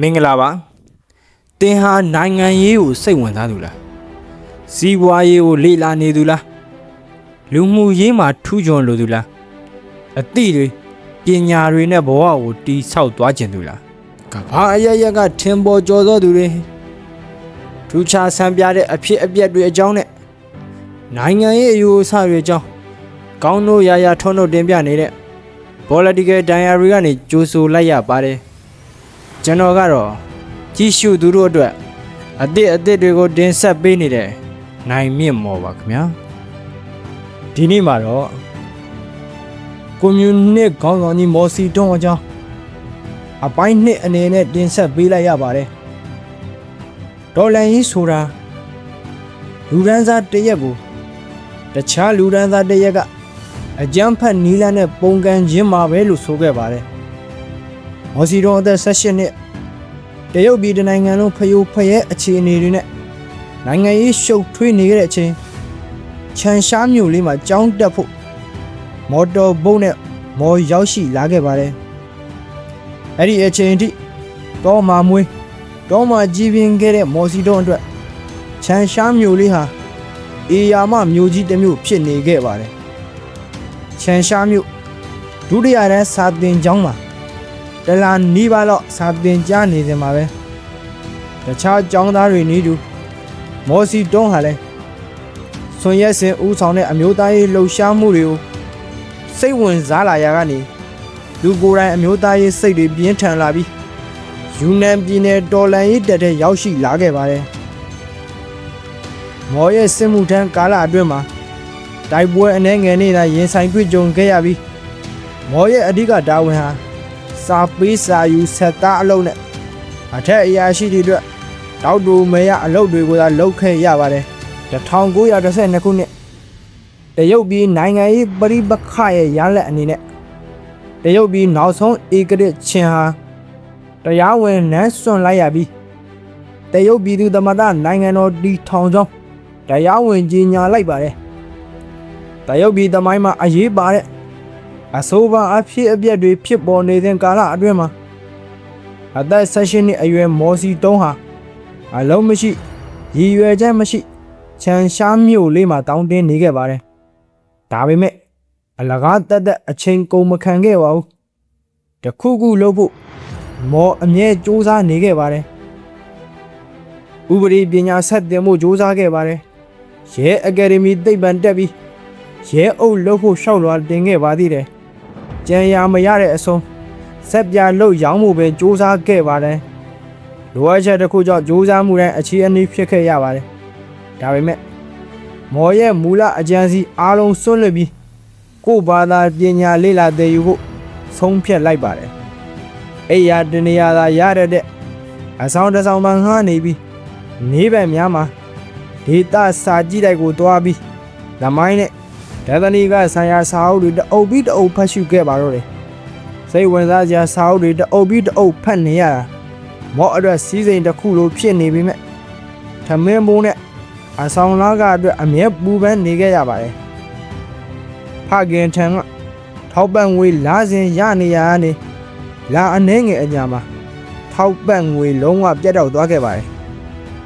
မင်္ဂလာပါတင်ဟာနိုင်ငံရေးကိုစိတ်ဝင်စားသူလားစီးပွားရေးကိုလေ့လာနေသူလားလူမှုရေးမှာထူးချွန်လိုသူလားအသည့်တွေပညာတွေနဲ့ဘဝကိုတီးဆောက်သွားခြင်းသူလားကဘာအရရက်ကထင်ပေါ်ကျော်သောသူတွေထူးခြားဆန်းပြတဲ့အဖြစ်အပျက်တွေအကြောင်းနဲ့နိုင်ငံရေးအယူအဆတွေအကြောင်းကောင်းတို့ရာထွန်းတို့တင်ပြနေတဲ့ Political Diary ကနေကြိုဆိုလိုက်ရပါတယ်ကျွန်တော်ကတော့ကြီးရှုသူတို့အတွက်အသစ်တွေကိုတင်ဆက်ပေးနေတဲ့နိုင်မြင့်မော်ပါခင်ဗျာဒီနေ့မှာတော့ကွန်မြူနစ်ခေါင်းဆောင်ကြီးမော်စီတွန်းအကြောင်းအပိုင်းနှစ်အနေနဲ့တင်ဆက်ပေးလိုက်ရပါတယ်ဒေါ်လန်ကြီးဆိုတာလူဒန်းစားတရက်ကိုတခြားလူဒန်းစားတရက်ကအကြမ်းဖက်နီးလန်းနဲ့ပုံကန်ခြင်းမှာပဲလို့ဆိုခဲ့ပါတယ်မော်စီတွန်းအသက်18နှစ်တရုတ်ပြည်နိုင်ငံလုံးဖျို့ဖျဲအခြေအနေတွေနဲ့နိုင်ငံရေးရှုပ်ထွေးနေတဲ့အချိန်ချန်ရှားမြို့လေးမှာကြောင်းတက်ဖို့မော်တော်ဘုတ်နဲ့မော်ရောက်ရှိလာခဲ့ပါတယ်အဲ့ဒီအချိန်ထိတောမှာမွေးတောမှာကြီးပြင်းခဲ့တဲ့မော်စီတွန်းအတွက်ချန်ရှားမြို့လေးဟာအေယာမမြို့ကြီးတစ်မြို့ဖြစ်နေခဲ့ပါတယ်ချန်ရှားမြို့ဒုတိယတန်းစာသင်ကျောင်းမှာတလာနီးပါးတော့စာသင်ကြားနေတယ်မှာပဲတခြားကျောင်းသားတွေနေတူမော်စီတွန်းဟာလဲဆွန်ရက်စင်ဦးဆောင်တဲ့အမျိုးသားရေးလှုပ်ရှားမှုတွေကိုစိတ်ဝင်စားလာရာကနေလူကိုယ်တိုင်အမျိုးသားရေးစိတ်တွေပြင်းထန်လာပြီးယူနန်ပြည်နယ်တော်လန်ရေးတပ်ထဲရောက်ရှိလာခဲ့ပါတယ်မော်ရဲ့စစ်မှုထမ်းကာလအတွင်းမှာတိုက်ပွဲအနှဲငယ်နေတာရင်ဆိုင်တွေ့ကြုံခဲ့ရပြီးမော်ရဲ့အဓိကတာဝန်ဟာစာပေးစာယူဆက်သားအလုပ်နဲ့အထက်အရာရှိတွေအတွက်တောက်တူမဲရအလုပ်တွေကိုသာလုပ်ခဲ့ရပါတယ်1912ခုနှစ်တရုတ်ပြည်နိုင်ငံရေးပရိပခရဲ့ရလဒ်အနေနဲ့တရုတ်ပြည်နောက်ဆုံးဧကရာချင်းဟာတရားဝင်နန်းစွန့်လိုက်ရပြီးတရုတ်ပြည်သူသမ္မတနိုင်ငံတော်တည်ထောင်ကြောင်းတရားဝင်ကြေညာလိုက်ပါတယ်တရုတ်ပြည်သမိုင်းမှာအရေးပါတဲ့အဆိုပါအဖြစ်အပျက်တွေဖြစ်ပေါ်နေတဲ့ကာလအတွင်းမှာအသက်16နှစ်အရွယ်မော်စီတုံးဟာအလုံးမရှိရည်ရွယ်ချက်မရှိချန်ရှားမြို့လေးမှာတောင်းတင်းနေခဲ့ပါတယ်ဒါပေမဲ့အလကားတက်အချိန်ကုန်မခံခဲ့ပါဘူးတခုခုလုပ်ဖို့မော်အမြဲစူးစမ်းနေခဲ့ပါတယ်ဥပဒေပညာဆက်တင်မှုစူးစမ်းခဲ့ပါတယ်ရဲအကယ်ဒမီသိပ္ပံတက်ပြီးရဲအုပ်လုပ်ဖို့ရှောက်လွှာတင်ခဲ့ပါသေးတယ်ကြံရမရတဲ့အဆုံးဆက်ပြလို့ရောင်းမှုပဲစူးစမ်းခဲ့ပါတယ်လိုအပ်ချက်တစ်ခုကြောင့်စူးစမ်းမှုတိုင်းအခြေအနေဖြစ်ခဲ့ရပါတယ်ဒါပေမဲ့မော်ရဲ့မူလအကြံစီအားလုံးဆွန့်လွတ်ပြီးကိုယ့်ဘာသာပညာလေ့လာသင်ယူဖို့ဆုံးဖြတ်လိုက်ပါတယ်အဲ့ရတနေရာသာရတဲ့အဆောင်တစ်ဆောင်မှငှားနေပြီးနေဘက်များမှာဒေတာစာကြည့်တိုက်ကိုတွားပြီးလမိုင်းနဲ့ဒေသနီကဆံရစာအုပ်တွေတအုပ်ပြီးတအုပ်ဖတ်ရှုခဲ့ပါတော့တယ်စိတ်ဝင်စားစရာစာအုပ်တွေတအုပ်ပြီးတအုပ်ဖတ်နေရတာမော့အတွက်စီးစိမ်တစ်ခုလိုဖြစ်နေပြီမဲ့ထမင်းမိုးနဲ့အဆောင်လားကအတွက်အမြဲပူပန်းနေခဲ့ရပါတယ်ဖခင်ထံကထောက်ပံ့ငွေလာစဉ်ရနေရကနေလာအနှဲငယ်အညာမှာထောက်ပံ့ငွေလုံးဝပြတ်တောက်သွားခဲ့ပါတယ်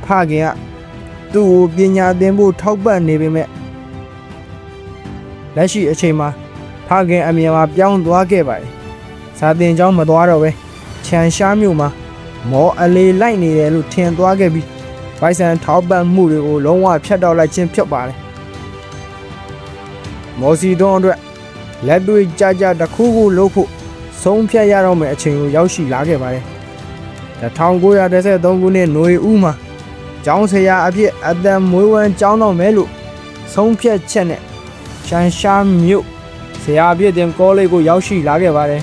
ဖခင်ကသူ့ကိုပညာသင်ဖို့ထောက်ပံ့နေပေမဲ့လက်ရှိအချိန်မှာဖခင်အမြင်မှာပြောင်းသွားခဲ့ပါတယ်စာသင်ကျောင်းမသွားတော့ပဲချန်ရှားမြို့မှာမော်အလေးလိုက်နေတယ်လို့ထင်သွားခဲ့ပြီးဗိုက်ဆန်ထောက်ပံ့မှုတွေကိုလုံးဝဖျက်တောက်လိုက်ခြင်းဖြစ်ပါတယ်မော်စီတွန်းအတွက်လက်တွေ့ကြကြတစ်ခုခုလုပ်ဖို့ဆုံးဖြတ်ရတော့မယ့်အချိန်ကိုရောက်ရှိလာခဲ့ပါတယ်1913ခုနှစ်ຫນွေဦးမှာကျောင်းဆရာအဖြစ်အသက်မွေးဝမ်းကျောင်းတော်မယ်လို့ဆုံးဖြတ်ချက်နဲ့ချန်ရှားမြို့ဆရာအဖြစ်တင်ကောလိပ်ကိုရောက်ရှိလာခဲ့ပါတယ်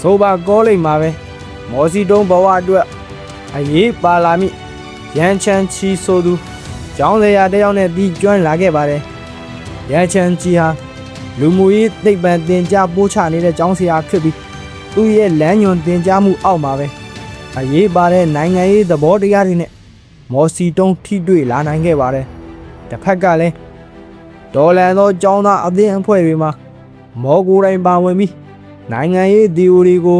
ဆိုပါကောလိပ်မှာပဲမော်စီတုံးဘဝအတွက်အရေးပါလာမိရန်ချန်ချီဆိုသူကျောင်းဆရာတယောက်နဲ့ပြီးကျွမ်းလာခဲ့ပါတယ်ရန်ချန်ချီဟာလူမှုရေးသိပ္ပံသင်ကြားပို့ချနေတဲ့ကျောင်းဆရာဖြစ်ပြီးသူ့ရဲ့လမ်းညွှန်သင်ကြားမှုအောက်မှာပဲအရေးပါတဲ့နိုင်ငံရေးသဘောတရားတွေနဲ့မော်စီတုံးထိတွေ့လာနိုင်ခဲ့ပါတယ်တစ်ဖက်ကလည်းဒေါ်လန်သောကျောင်းသားအသင်းအဖွဲ့တွေမှာမော်ကိုယ်တိုင်ပါဝင်ပြီးနိုင်ငံရေးသီအိုရီကို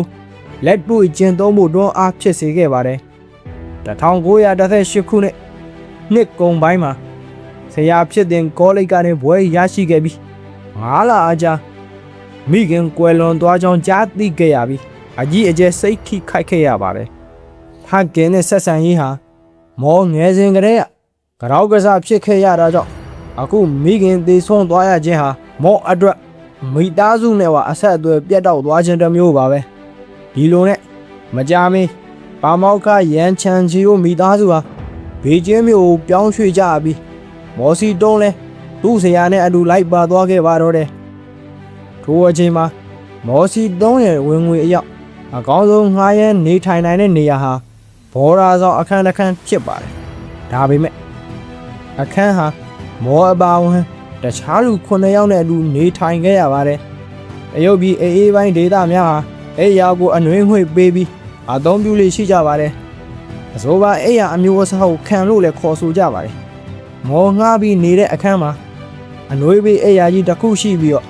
လက်တွေ့ကျင့်သုံးမှုတွန်းအားဖြစ်စေခဲ့ပါတယ်1918ခုနှစ်ကုန်ပိုင်းမှာဆရာဖြစ်တဲ့ကောလိပ်ကနေဘွဲရရှိခဲ့ပြီး9လအကြာမိခင်ကွယ်လွန်သွားကြောင်းကြားသိခဲ့ရပြီးအကြီးအကျယ်စိတ်ထိခိုက်ခဲ့ရပါတယ်ဖခင်နဲ့ဆက်ဆံရေးဟာမောငယ်စဉ်ကတည်းကကြောက်ကစားဖြစ်ခဲ့ရတာကြောင့်အခုမိခင်သေဆုံးသွားရခြင်းဟာမောအတွက်မိသားစုနဲ့အဆက်အသွယ်ပြတ်တောက်သွားခြင်းတစ်မျိုးပါပဲဒီလိုနဲ့မကြာမီပါမောက္ခရန်ချန်ချီတို့မိသားစုဟာဘေကျင်းမြို့ကိုပြောင်းရွှေ့ကြပြီးမော်စီတုံးလဲသူ့ဆရာနဲ့အတူလိုက်ပါသွားခဲ့ပါတော့တယ်ထိုအချိန်မှာမော်စီတုံးရဲ့ဝင်ငွေအရောက်အကောင်းဆုံးငှားရမ်းနေထိုင်နိုင်တဲ့နေရာဟာဘော်ရာဆောင်အခန်းတစ်ခန်းဖြစ်ပါတယ်ဒါပေမဲ့အခန်းဟာမော်အပါဝင်တခြားလူ9ယောက်နဲ့အတူနေထိုင်ခဲ့ရပါတယ်အယုတ်ပြည်အေးပိုင်းဒေသများဟာအဲ့ရာကိုအနှွေးငွေ့ပေးပြီးအသုံးပြုလေးရှိကြပါတယ်အစိုးရအဲ့ရာအမျိုးအစားကိုခံလို့လည်းခေါ်ဆိုကြပါတယ်မော်ငှားပြီးနေတဲ့အခန်းမှာအနှွေးပေးအဲ့ရာကြီးတစ်ခုရှိပြီးတော့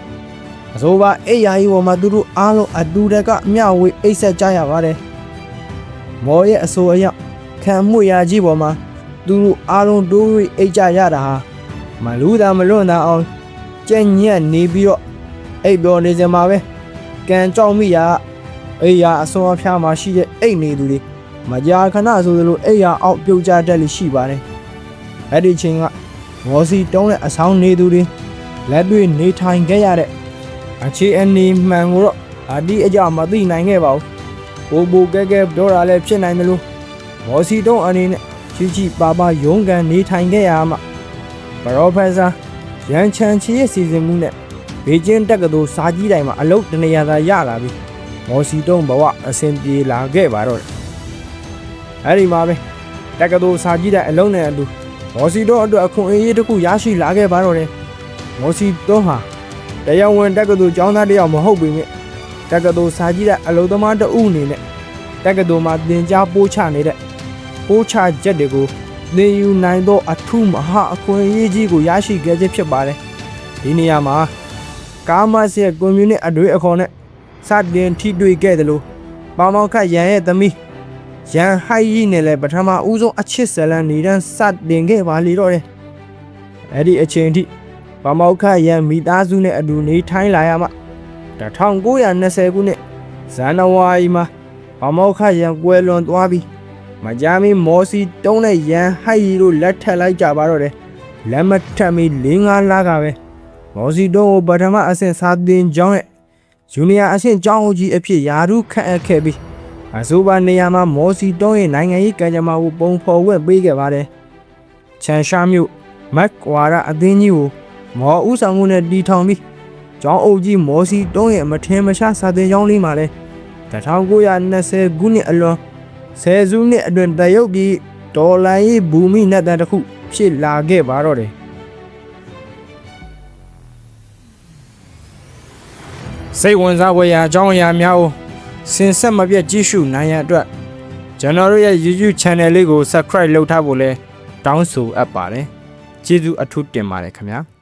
အစိုးရအဲ့ရာကြီးပေါ်မှာသူတို့အားလုံးအတူတကမျှဝေအိတ်ဆက်ကြရပါတယ်မော်ရဲ့အဆိုအရခံမှုရာကြီးပေါ်မှာသူတို့အားလုံးတိုး၍အိတ်ကြရတာဟာမလူးတာမလွန့်တာအောင်ကြက်ညက်နေပြီးတော့အိတ်ပြောနေစမှာပဲကန်ကြောက်မိရာအိယာအစောအဖျားမှာရှိတဲ့အိတ်နေသူတွေမကြာခဏဆိုသလိုအိယာအောက်ပြုတ်ကြတတ်လိရှိပါတယ်အဲ့ဒီချိန်ကမော်စီတုံးတဲ့အဆောင်နေသူတွေလက်တွေ့နေထိုင်ခဲ့ရတဲ့အခြေအနေမှန်ကိုတော့အတိအကျမသိနိုင်ခဲ့ပါဘူးပိုကဲပြောတာလည်းဖြစ်နိုင်တယ်လို့မော်စီတုံးအနေနဲ့ချီပါပါရုံးကန်နေထိုင်ခဲ့ရမှာပရောဖက်ဆာရန်ချန်ချီရဲ့စီစဉ်မှုနဲ့ဘေကျင်းတက္ကသိုလ်စာကြီးတိုင်းမှာအလုပ်တနေရာသာရလာပြီးမော်စီတုံးဘဝအဆင်ပြေလာခဲ့ပါတော့တယ်အဲ့ဒီမှာပဲတက္ကသိုလ်စာကြီးတိုင်းအလုံးနဲ့အတူမော်စီတုံးအတွက်အခွင့်အရေးတစ်ခုရရှိလာခဲ့ပါတော့တယ်မော်စီတုံးဟာတရားဝင်တက္ကသိုလ်ကျောင်းသားတစ်ယောက်မဟုတ်ပေမဲ့တက္ကသိုလ်စာကြီးတိုင်းအလုပ်သမားတဦးအနေနဲ့တက္ကသိုလ်မှာသင်ကြားပို့ချနေတဲ့ပို့ချချက်တွေကိုသင်ယူနိုင်သောအထူးမဟာအခွင့်အရေးကြီးကိုရရှိခဲ့ခြင်းဖြစ်ပါတယ်ဒီနေရာမှာကာမတ်ရဲ့ကွန်မြူနစ်အတွေ့အခေါ်နဲ့စတင်ထိတွေ့ခဲ့တယ်လို့ပါမောက္ခရန်ရဲ့သမီးရန်ဟိုက်ကြီးနဲ့လည်းပထမဦးဆုံးအချစ်ဇလန်နေတန်းစတင်ခဲ့ပါလေတော့တယ်အဲ့ဒီအချိန်ထိပါမောက္ခရန်မိသားစုနဲ့အတူနေထိုင်လာရမှ1920ခုနှစ်ဇန်နဝါရီမှာပါမောက္ခရန်ကွယ်လွန်သွားပြီးမကြာမီမော်စီတုံးနဲ့ရန်ဟိုက်ကြီးတို့လက်ထပ်လိုက်ကြပါတော့တယ်လက်မထပ်မီ4-5လကပဲမော်စီတုံးကိုပထမအဆင့်စာသင်ကျောင်းရဲ့ဂျူနီယာအဆင့်ကျောင်းအုပ်ကြီးအဖြစ်ယာရုခန့်အပ်ခဲ့ပြီးအဆိုပါနေရာမှာမော်စီတုံးရဲ့နိုင်ငံရေးကံကြမ္မာကိုပုံဖော်ဝင့်ပေးခဲ့ပါတယ်ချန်ရှာမြို့မက်ကွာရအသင်းကြီးကိုမော်ဦးဆောင်မှုနဲ့တီထောင်ပြီးကျောင်းအုပ်ကြီးမော်စီတုံးရဲ့မထင်မရှားစာသင်ကျောင်းလေးမှာလဲ1920ခုနှစ်အလွန်10စုနှစ်အတွင်းတရုတ်ပြည်ဒေါ်လာရေးဘူမိနတ်တန်တစ်ခုဖြစ်လာခဲ့ပါတော့တယ်စိတ်ဝင်စားဖွယ်ရာအကြောင်းအရာများကိုစင်ဆက်မပြတ်ကြည့်ရှုနိုင်ရန်အတွက်ကျွန်တော်တို့ရဲ့ YouTube Channel လေးကို Subscribe လုပ်ထားဖို့လဲတောင်းဆိုအပ်ပါတယ်ကျေးဇူးအထူးတင်ပါတယ်ခင်ဗျာ